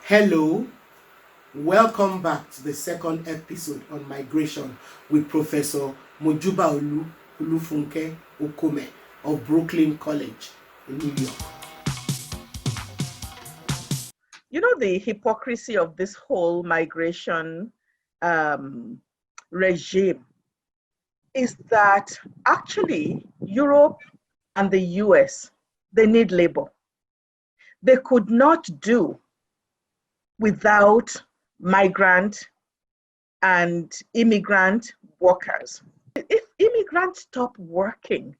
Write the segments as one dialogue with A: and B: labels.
A: Hello, welcome back to the second episode on migration with Professor Mojuba Olufunke Okome of Brooklyn College in New York.
B: You know, the hypocrisy of this whole migration regime is that actually Europe and the US, they need labor. They could not do without migrant and immigrant workers. If immigrants stop working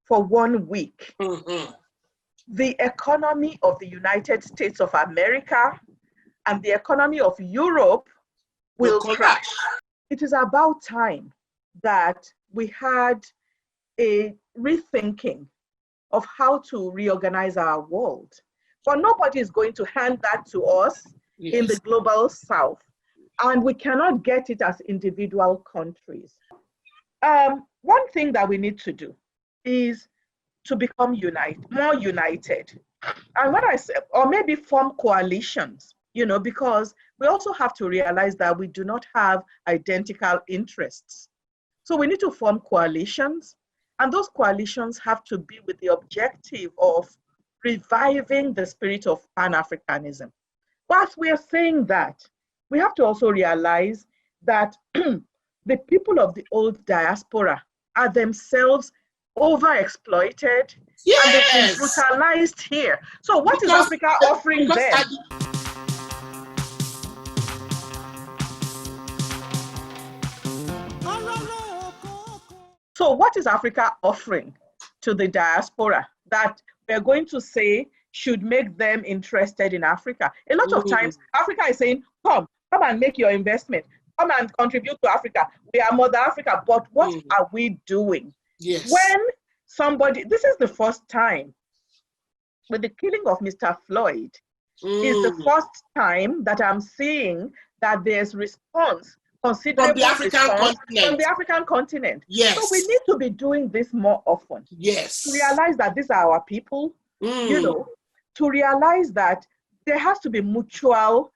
B: for 1 week, the economy of the United States of America and the economy of Europe will crash. It is about time that we had a rethinking of how to reorganize our world. But nobody is going to hand that to us in the global south. And we cannot get it as individual countries. One thing that we need to do is to become more united. And what I said, or maybe form coalitions, because we also have to realize that we do not have identical interests. So we need to form coalitions, and those coalitions have to be with the objective of reviving the spirit of Pan-Africanism. Whilst we are saying that, we have to also realize that the people of the old diaspora are themselves overexploited and they've been brutalized here. So what is Africa offering them? So what is Africa offering to the diaspora that we're going to say should make them interested in Africa? A lot of times, Africa is saying, come and make your investment. Come and contribute to Africa. We are Mother Africa, but what are we doing?
A: Yes.
B: When this is the first time with the killing of Mr. Floyd, is the first time that I'm seeing that there's response, considerable response from the African continent.
A: Yes.
B: So we need to be doing this more often.
A: Yes.
B: To realize that these are our people, to realize that there has to be mutual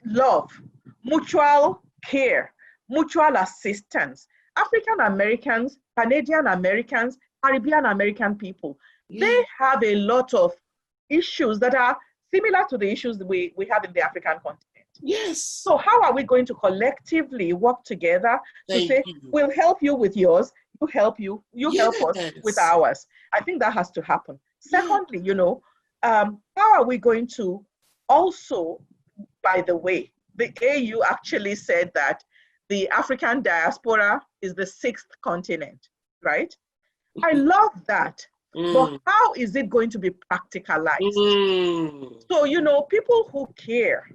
B: love, mutual care, mutual assistance. African Americans, Canadian Americans, Caribbean American people, they have a lot of issues that are similar to the issues that we have in the African continent.
A: Yes.
B: So how are we going to collectively work together to say, we'll help you with yours, you help us with ours? I think that has to happen. Secondly, how are we going to also, by the way, the AU actually said that the African diaspora is the 6th continent, right? I love that. But how is it going to be practicalized? So, people who care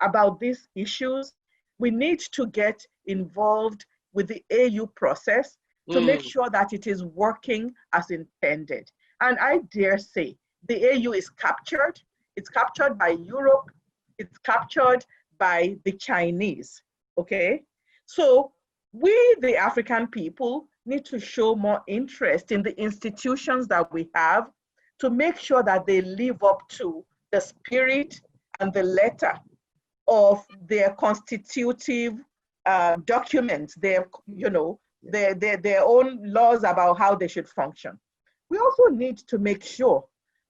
B: about these issues, we need to get involved with the AU process to make sure that it is working as intended. And I dare say the AU is captured. It's captured by Europe. It's captured by the Chinese, okay? So we, the African people, need to show more interest in the institutions that we have to make sure that they live up to the spirit and the letter of their constitutive documents, their own laws about how they should function. We also need to make sure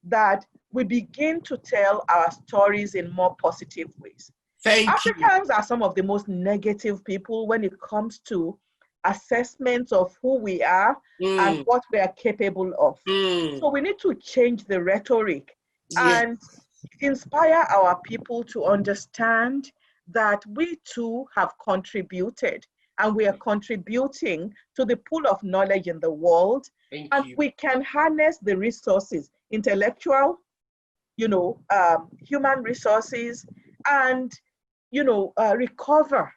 B: that we begin to tell our stories in more positive ways. Africans are some of the most negative people when it comes to assessments of who we are and what we are capable of. So we need to change the rhetoric and inspire our people to understand that we too have contributed and we are contributing to the pool of knowledge in the world. We can harness the resources, intellectual, human resources, and recover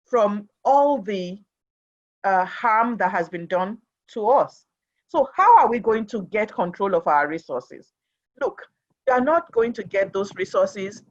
B: from all the harm that has been done to us. So how are we going to get control of our resources? Look, we are not going to get those resources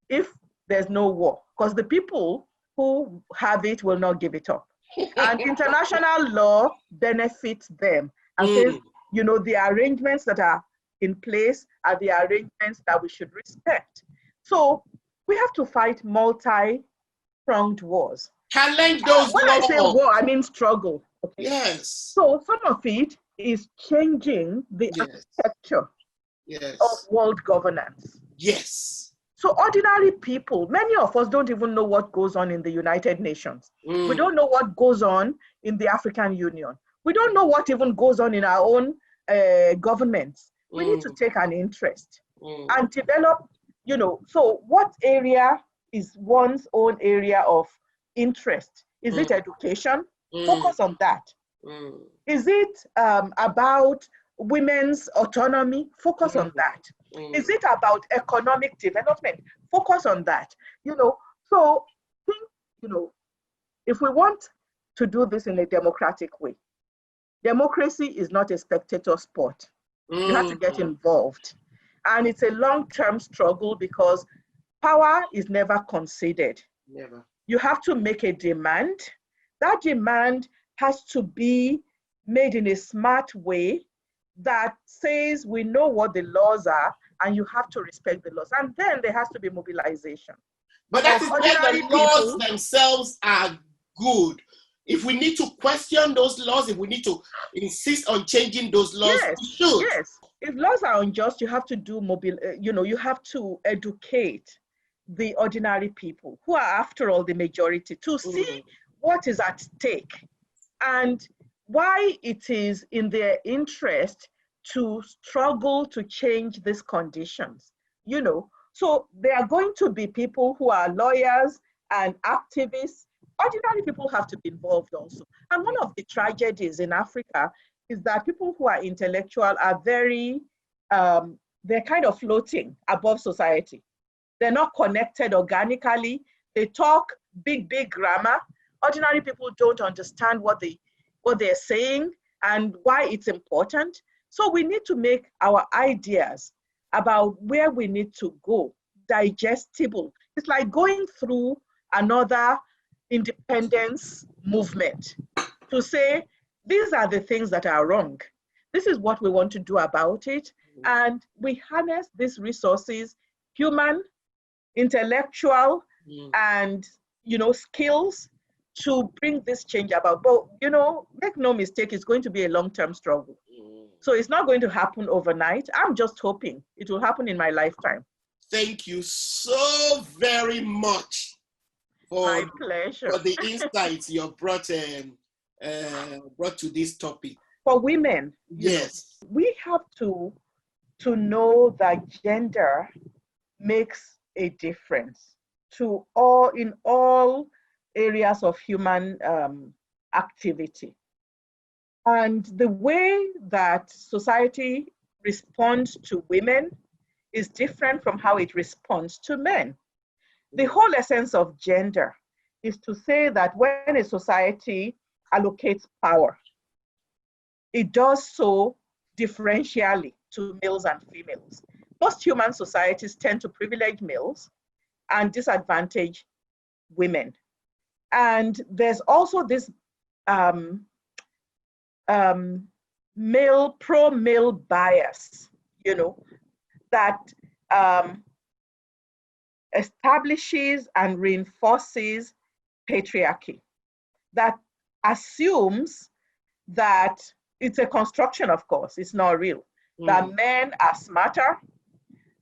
B: if there's no war, because the people who have it will not give it up. And international law benefits them and says, the arrangements that are in place are the arrangements that we should respect. So we have to fight multi-pronged wars.
A: Challenge those
B: When I say
A: laws.
B: war, I mean struggle. Okay?
A: Yes.
B: So some of it is changing the architecture of world governance.
A: Yes.
B: So ordinary people, many of us don't even know what goes on in the United Nations. We don't know what goes on in the African Union. We don't know what even goes on in our own governments. We need to take an interest and develop, so what area is one's own area of interest? Is it education? Focus on that. Is it about women's autonomy? Focus on that. Is it about economic development? Focus on that. So think, if we want to do this in a democratic way, democracy is not a spectator sport. You have to get involved. And it's a long-term struggle because power is never conceded.
A: Never.
B: You have to make a demand. That demand has to be made in a smart way that says we know what the laws are and you have to respect the laws. And then there has to be mobilization.
A: But that is where the laws themselves are good. If we need to question those laws, if we need to insist on changing those laws, we should. Yes.
B: If laws are unjust, you have to do you have to educate the ordinary people who are, after all, the majority, to see what is at stake and why it is in their interest to struggle to change these conditions. So there are going to be people who are lawyers and activists. Ordinary people have to be involved also. And one of the tragedies in Africa is that people who are intellectual are very, they're kind of floating above society. They're not connected organically. They talk big grammar. Ordinary people don't understand what they're saying and why it's important. So we need to make our ideas about where we need to go digestible. It's like going through another independence movement to say, these are the things that are wrong. This is what we want to do about it. And we harness these resources, human, intellectual, and, skills to bring this change about. But, make no mistake, it's going to be a long-term struggle. So it's not going to happen overnight. I'm just hoping it will happen in my lifetime.
A: Thank you so very much
B: my pleasure.
A: for the insights you brought to this topic.
B: For women,
A: yes,
B: we have to know that gender makes a difference in all areas of human activity. And the way that society responds to women is different from how it responds to men. The whole essence of gender is to say that when a society allocates power, it does so differentially to males and females. Most human societies tend to privilege males and disadvantage women. And there's also this pro-male bias, that establishes and reinforces patriarchy, that assumes that it's a construction, of course, it's not real, that men are smarter,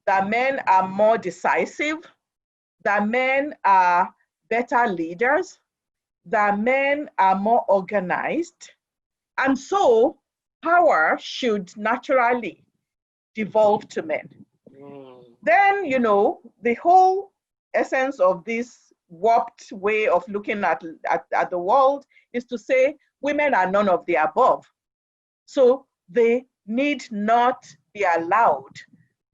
B: that men are more decisive, that men are better leaders, that men are more organized, and so power should naturally devolve to men. Then, the whole essence of this warped way of looking at the world is to say women are none of the above. So they need not be allowed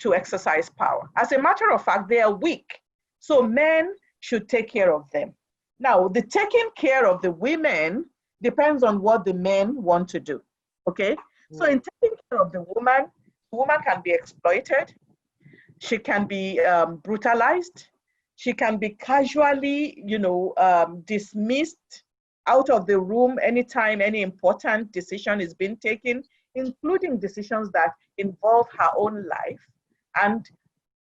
B: to exercise power. As a matter of fact, they are weak. So men should take care of them. Now, the taking care of the women depends on what the men want to do, okay? So in taking care of the woman can be exploited, she can be brutalized, she can be casually, dismissed out of the room anytime any important decision is being taken including decisions that involve her own life. And,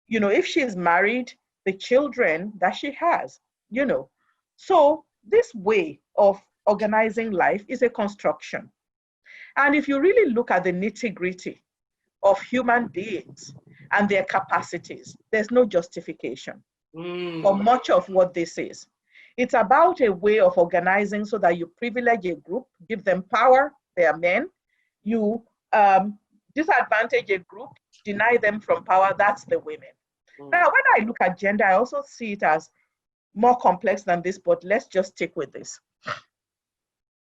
B: if she's married, the children that she has, So this way of organizing life is a construction. And if you really look at the nitty-gritty of human beings and their capacities, there's no justification for much of what this is. It's about a way of organizing so that you privilege a group, give them power, they are men. You disadvantage a group, deny them from power, that's the women. Now, when I look at gender, I also see it as more complex than this, but let's just stick with this.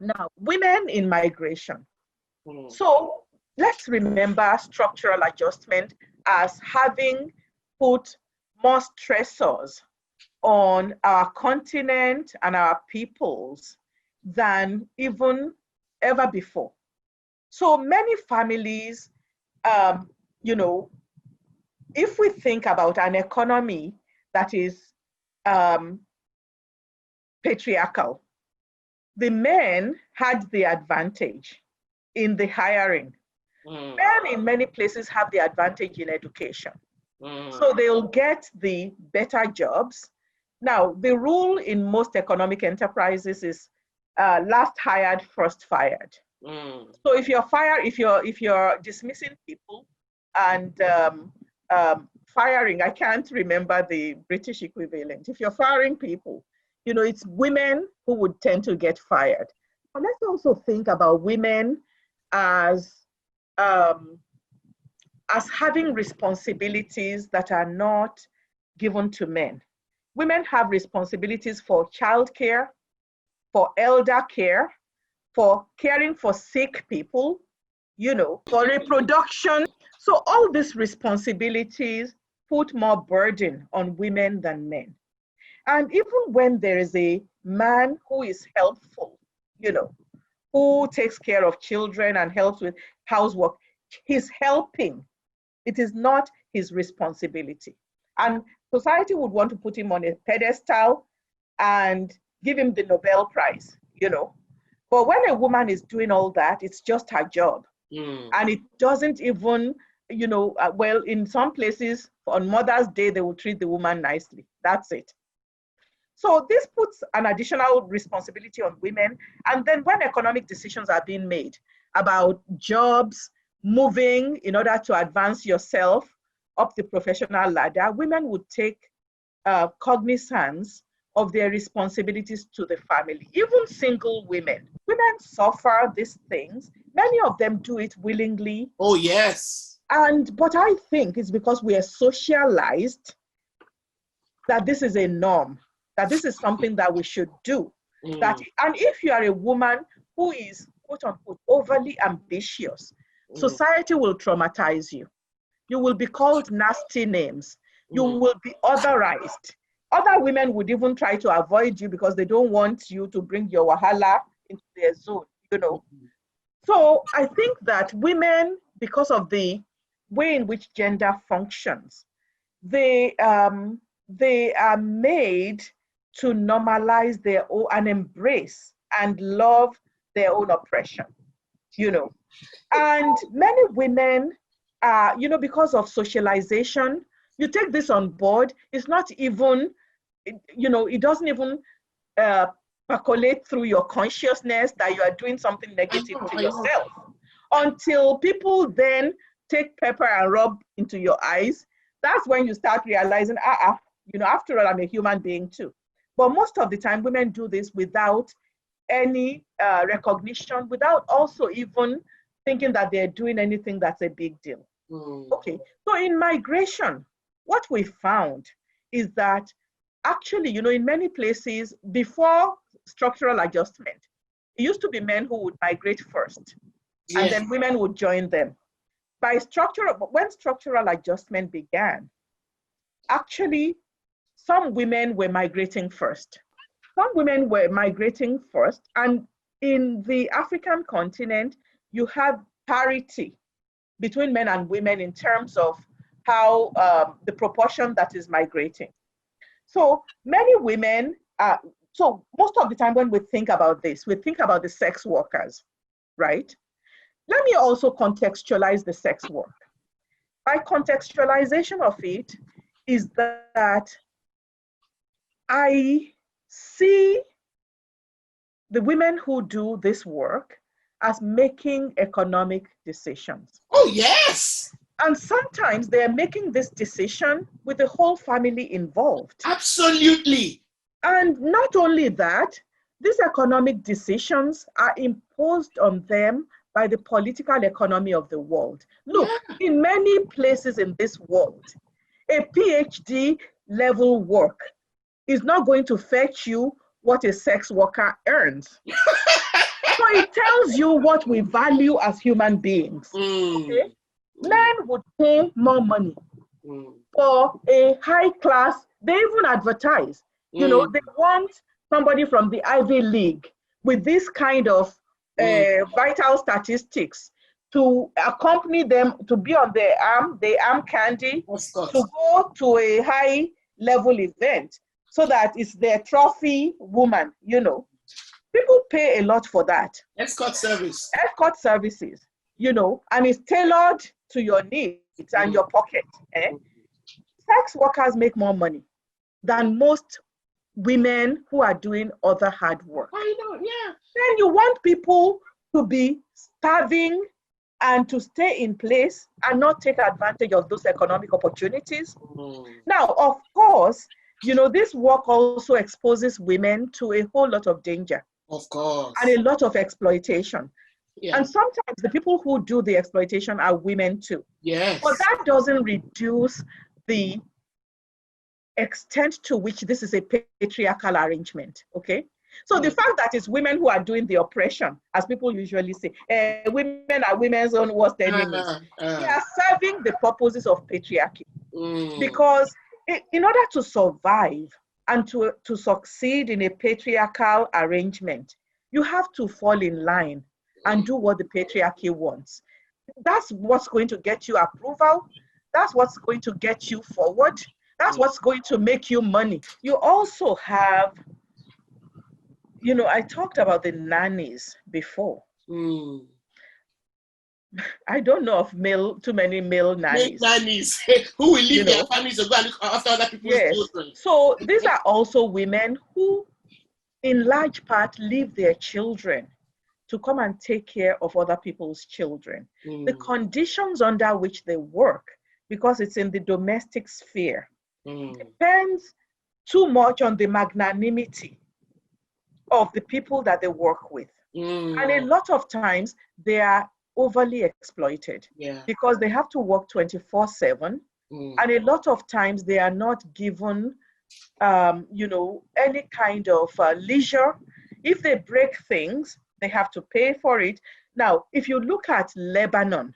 B: Now, women in migration. So let's remember structural adjustment as having put more stressors on our continent and our peoples than even ever before. So many families, if we think about an economy that is patriarchal, the men had the advantage in the hiring. Men in many places have the advantage in education. So they'll get the better jobs. Now, the rule in most economic enterprises is last hired, first fired. So if you're dismissing people and firing, I can't remember the British equivalent. If you're firing people, it's women who would tend to get fired. But let's also think about women as having responsibilities that are not given to men. Women have responsibilities for childcare, for elder care, for caring for sick people, for reproduction. So all these responsibilities put more burden on women than men. And even when there is a man who is helpful, who takes care of children and helps with housework, he's helping. It is not his responsibility. And society would want to put him on a pedestal and give him the Nobel Prize, But when a woman is doing all that, it's just her job. And it doesn't even, well, in some places on Mother's Day, they will treat the woman nicely. That's it. So this puts an additional responsibility on women. And then when economic decisions are being made about jobs, moving in order to advance yourself up the professional ladder, women would take cognizance of their responsibilities to the family. Even single women suffer these things. Many of them do it willingly.
A: Oh, yes.
B: But I think it's because we are socialized that this is a norm, that this is something that we should do. And if you are a woman who is, quote unquote, overly ambitious, society will traumatize you. You will be called nasty names. You will be otherized. Other women would even try to avoid you because they don't want you to bring your wahala into their zone, So I think that women, because of the way in which gender functions, they are made to normalize their own and embrace and love their own oppression, And many women, because of socialization, you take this on board, it's not even, it doesn't even percolate through your consciousness that you are doing something negative to yourself until people then take pepper and rub into your eyes. That's when you start realizing, after all, I'm a human being too. But most of the time, women do this without any recognition, without also even thinking that they're doing anything that's a big deal. Okay, so in migration, what we found is that actually, in many places, before structural adjustment, it used to be men who would migrate first, and then women would join them. When structural adjustment began, actually, some women were migrating first. And in the African continent, you have parity between men and women in terms of how the proportion that is migrating. So many women, so most of the time when we think about this, we think about the sex workers, right? Let me also contextualize the sex work. My contextualization of it is that I see the women who do this work as making economic decisions.
A: Oh, yes.
B: And sometimes they are making this decision with the whole family involved.
A: Absolutely.
B: And not only that, these economic decisions are imposed on them by the political economy of the world. Look, in many places in this world, a PhD level work is not going to fetch you what a sex worker earns. So it tells you what we value as human beings. Okay? Men would pay more money for a high class. They even advertise, you know, they want somebody from the Ivy League with this kind of vital statistics to accompany them, to be on their arm candy, to go to a high level event so that it's their trophy woman, you know. People pay a lot for that.
A: Escort service.
B: Escort services, you know, and it's tailored to your needs and your pocket. Sex workers make more money than most women who are doing other hard work.
A: I know, yeah.
B: Then you want people to be starving and to stay in place and not take advantage of those economic opportunities. Now, of course, you know, this work also exposes women to a whole lot of danger.
A: Of course.
B: And a lot of exploitation.
A: Yeah.
B: And sometimes the people who do the exploitation are women too.
A: Yes.
B: But that doesn't reduce the extent to which this is a patriarchal arrangement, okay? So the fact that it's women who are doing the oppression, as people usually say, women are women's own worst enemies. They are serving the purposes of patriarchy. Because in order to survive and to succeed in a patriarchal arrangement, you have to fall in line and do what the patriarchy wants. That's what's going to get you approval. That's what's going to get you forward. That's what's going to make you money. You also have, you know, I talked about the nannies before. I don't know of too many male nannies.
A: Nannies who will leave their families to go and look after other people's children.
B: So these are also women who, in large part, leave their children to come and take care of other people's children. The conditions under which they work, because it's in the domestic sphere, depends too much on the magnanimity of the people that they work with. And a lot of times they are overly exploited because they have to work 24/7. And a lot of times they are not given, you know, any kind of leisure. If they break things, they have to pay for it. Now, if you look at Lebanon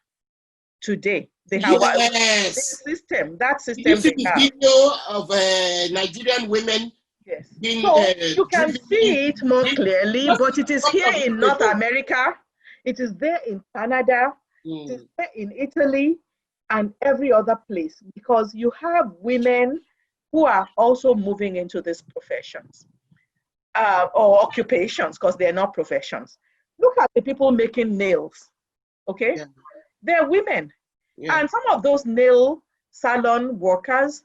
B: today, they have that system.
A: You see the video of Nigerian women.
B: Yes.
A: Being,
B: so you can see it more clearly, but it is here in North America. It is there in Canada. It is there in Italy and every other place, because you have women who are also moving into these professions or occupations, because they're not professions. Look at the people making nails, okay? They're women. And some of those nail salon workers,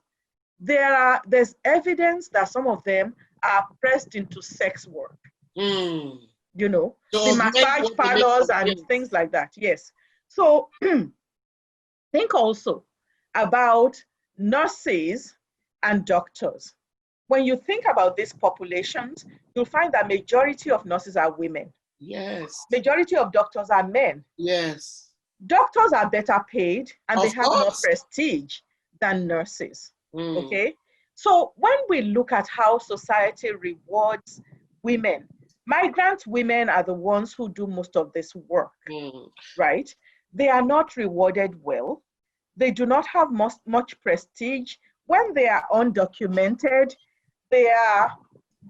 B: there's evidence that some of them are pressed into sex work. You know, so the massage parlors and things like that. Yes. So think also about nurses and doctors. When you think about these populations, you'll find that majority of nurses are women.
A: Yes.
B: Majority of doctors are men.
A: Yes.
B: Doctors are better paid and they have more prestige than nurses. Okay. So when we look at how society rewards women, migrant women are the ones who do most of this work, right? They are not rewarded well. They do not have much prestige. When they are undocumented, they are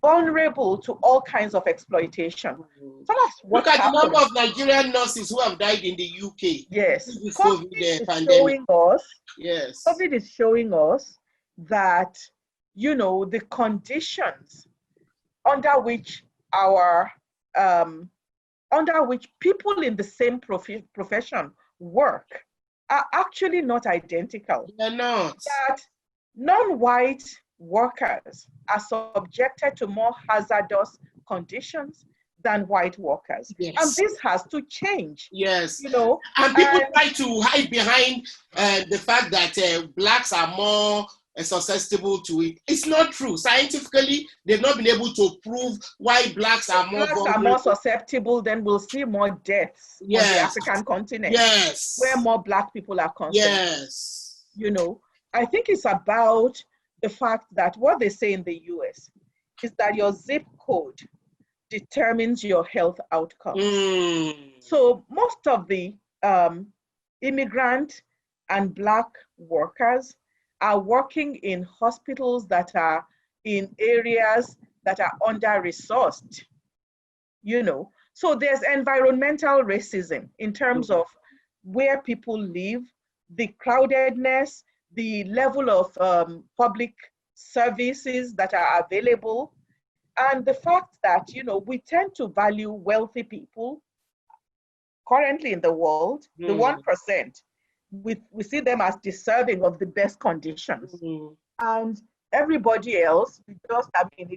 B: vulnerable to all kinds of exploitation.
A: Look at the number of Nigerian nurses who have died in the UK.
B: Yes, COVID is showing us.
A: Yes,
B: COVID is showing us that, you know, the conditions under which our under which people in the same profession work are actually not identical.
A: They're not.
B: That non-white workers are subjected to more hazardous conditions than white workers.
A: Yes.
B: And this has to change.
A: Yes.
B: You know,
A: and people try to hide behind the fact that blacks are more susceptible to it. It's not true. Scientifically, they've not been able to prove why blacks are more vulnerable.
B: Blacks are more susceptible, then we'll see more deaths on the African continent.
A: Yes.
B: Where more black people are concentrated.
A: Yes.
B: You know, I think it's about the fact that what they say in the US is that your zip code determines your health outcome. So most of the immigrant and black workers are working in hospitals that are in areas that are under-resourced, you know. So there's environmental racism in terms of where people live, the crowdedness, the level of public services that are available, and the fact that, you know, we tend to value wealthy people currently in the world, the 1%. We see them as deserving of the best conditions. And everybody else, it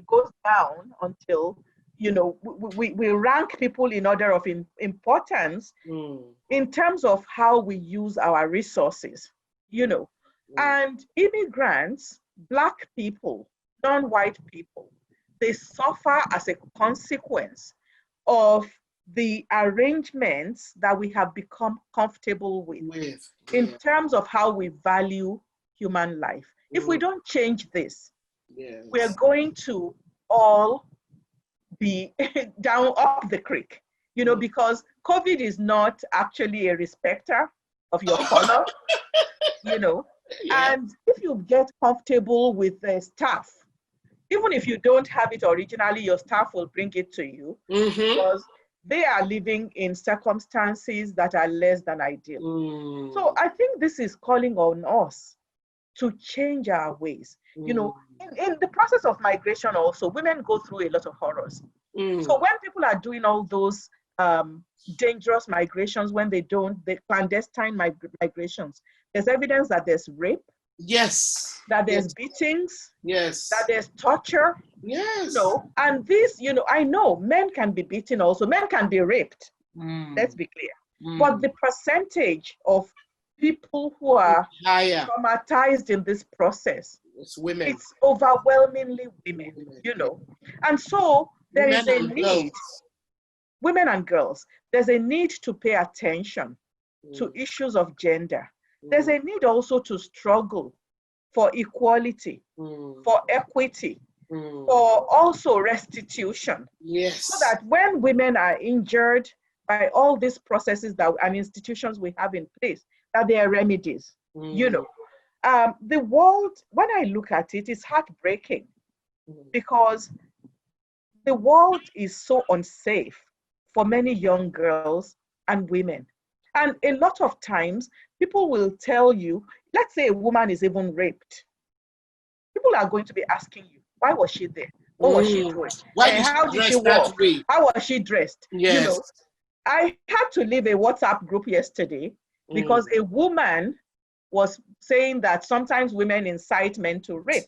B: goes down until, you know, we rank people in order of importance in terms of how we use our resources, you know. And immigrants, black people, non-white people, they suffer as a consequence of the arrangements that we have become comfortable with in terms of how we value human life. If we don't change this, we're going to all be down up the creek, you know, because COVID is not actually a respecter of your color, you know. And if you get comfortable with the staff, even if you don't have it originally, your staff will bring it to you because they are living in circumstances that are less than ideal. So I think this is calling on us to change our ways. You know, in the process of migration also, women go through a lot of horrors. So when people are doing all those dangerous migrations, when they don't, the clandestine migrations, there's evidence that there's rape.
A: Yes.
B: That there's beatings.
A: Yes.
B: That there's torture.
A: Yes.
B: You know, and this, you know, I know men can be beaten also, men can be raped. Let's be clear. But the percentage of people who are traumatized in this process,
A: it's women.
B: It's overwhelmingly women, you know. And so there is a need, women and girls, there's a need to pay attention to issues of gender. There's a need also to struggle for equality, for equity, for also restitution.
A: Yes.
B: So that when women are injured by all these processes that and institutions we have in place, that there are remedies, you know. The world, when I look at it, is heartbreaking because the world is so unsafe for many young girls and women. And a lot of times, people will tell you, let's say a woman is even raped. People are going to be asking you, why was she there? What was she doing? How did she walk? How was she dressed?
A: Yes.
B: You know, I had to leave a WhatsApp group yesterday because a woman was saying that sometimes women incite men to rape.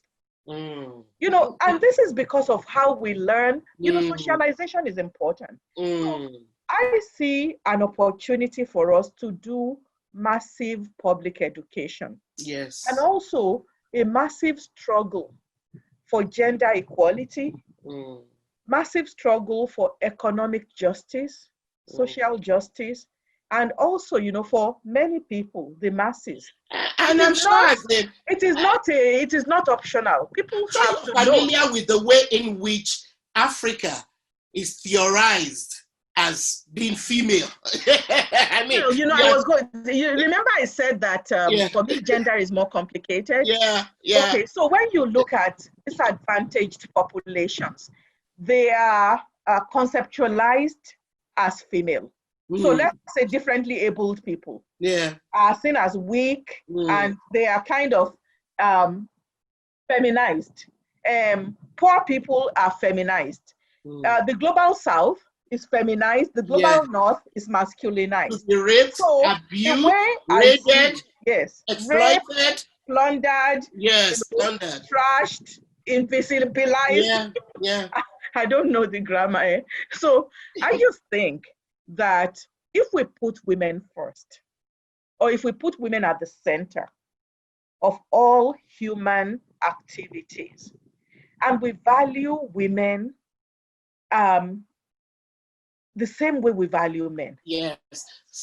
B: You know, and this is because of how we learn, you know, socialization is important. So I see an opportunity for us to do massive public education.
A: Yes.
B: And also a massive struggle for gender equality, massive struggle for economic justice, social justice, and also, you know, for many people, the masses.
A: And I'm sure
B: it is not optional. People have to
A: familiar
B: know.
A: with the way in which Africa is theorized as being female. I mean,
B: you know, I was going. You remember I said that for me, gender is more complicated.
A: Yeah.
B: Okay, so when you look at disadvantaged populations, they are conceptualized as female. So let's say differently abled people are seen as weak and they are kind of feminized. Poor people are feminized. The global south is feminized, the global north is masculinized.
A: To be raped,
B: So
A: abused,
B: the way I see,
A: raided,
B: yes,
A: exploited,
B: raped, plundered,
A: yes, plundered.
B: trashed, invisibilized.
A: Yeah.
B: I don't know the grammar. So I just think that if we put women first, or if we put women at the center of all human activities, and we value women the same way we value men.
A: Yes.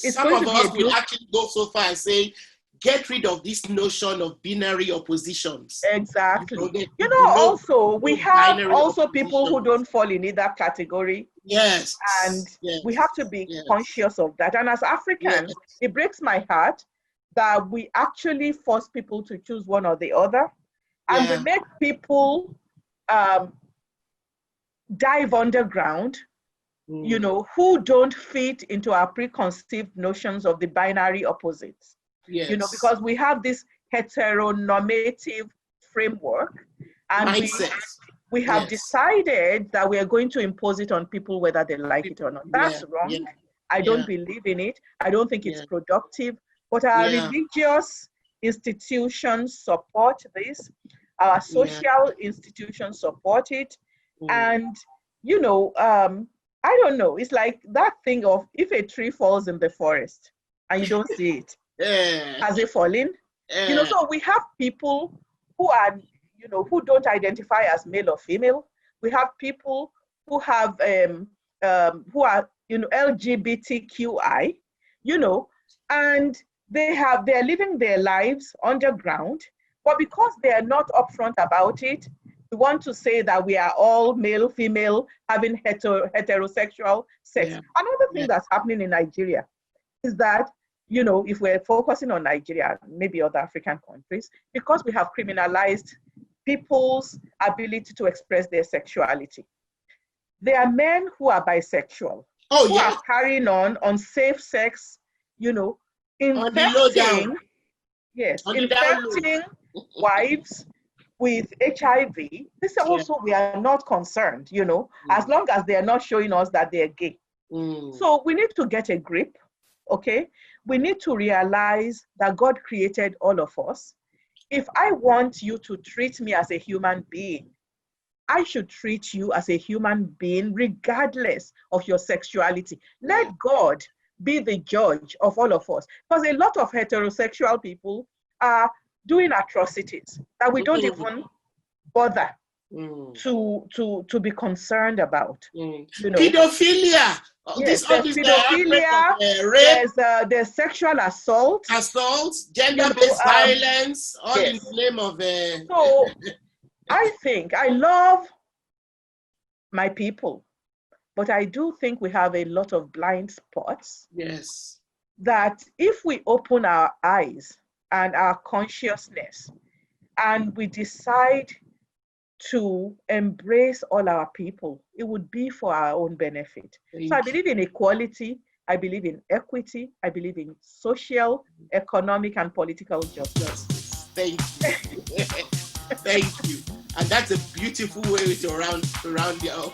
B: It's
A: Some
B: going
A: of
B: to be
A: us will actually go so far and say, get rid of this notion of binary oppositions.
B: Exactly. Also, we have also people who don't fall in either category.
A: Yes.
B: And we have to be conscious of that. And as Africans, it breaks my heart that we actually force people to choose one or the other. And we make people dive underground, who don't fit into our preconceived notions of the binary opposites. Because we have this heteronormative framework, and we have decided that we are going to impose it on people whether they like it or not. That's wrong. I don't believe in it. I don't think it's productive. But our religious institutions support this. Our social institutions support it. And, I don't know. It's like that thing of if a tree falls in the forest and you don't see it, has it fallen? So we have people who are, who don't identify as male or female. We have people who have, who are, LGBTQI, and they're living their lives underground, but because they are not upfront about it, we want to say that we are all male, female, having heterosexual sex. Another thing that's happening in Nigeria is that, if we're focusing on Nigeria, maybe other African countries, because we have criminalized people's ability to express their sexuality. There are men who are bisexual, who are carrying on unsafe sex, infecting wives with HIV. This also, we are not concerned, as long as they are not showing us that they're gay. So we need to get a grip, okay? We need to realize that God created all of us. If I want you to treat me as a human being, I should treat you as a human being regardless of your sexuality. Let God be the judge of all of us. Because a lot of heterosexual people are doing atrocities that we don't even bother to be concerned about.
A: Pedophilia.
B: There's pedophilia,
A: rape,
B: there's sexual assault,
A: gender-based violence, all in the name of.
B: So I love my people, but I do think we have a lot of blind spots.
A: Yes.
B: That if we open our eyes and our consciousness and we decide to embrace all our people, it would be for our own benefit. So I believe in equality, I believe in equity, I believe in social, economic, and political justice.
A: Thank you. Thank you. And that's a beautiful way to round up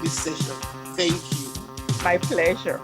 A: this session. Thank you.
B: My pleasure.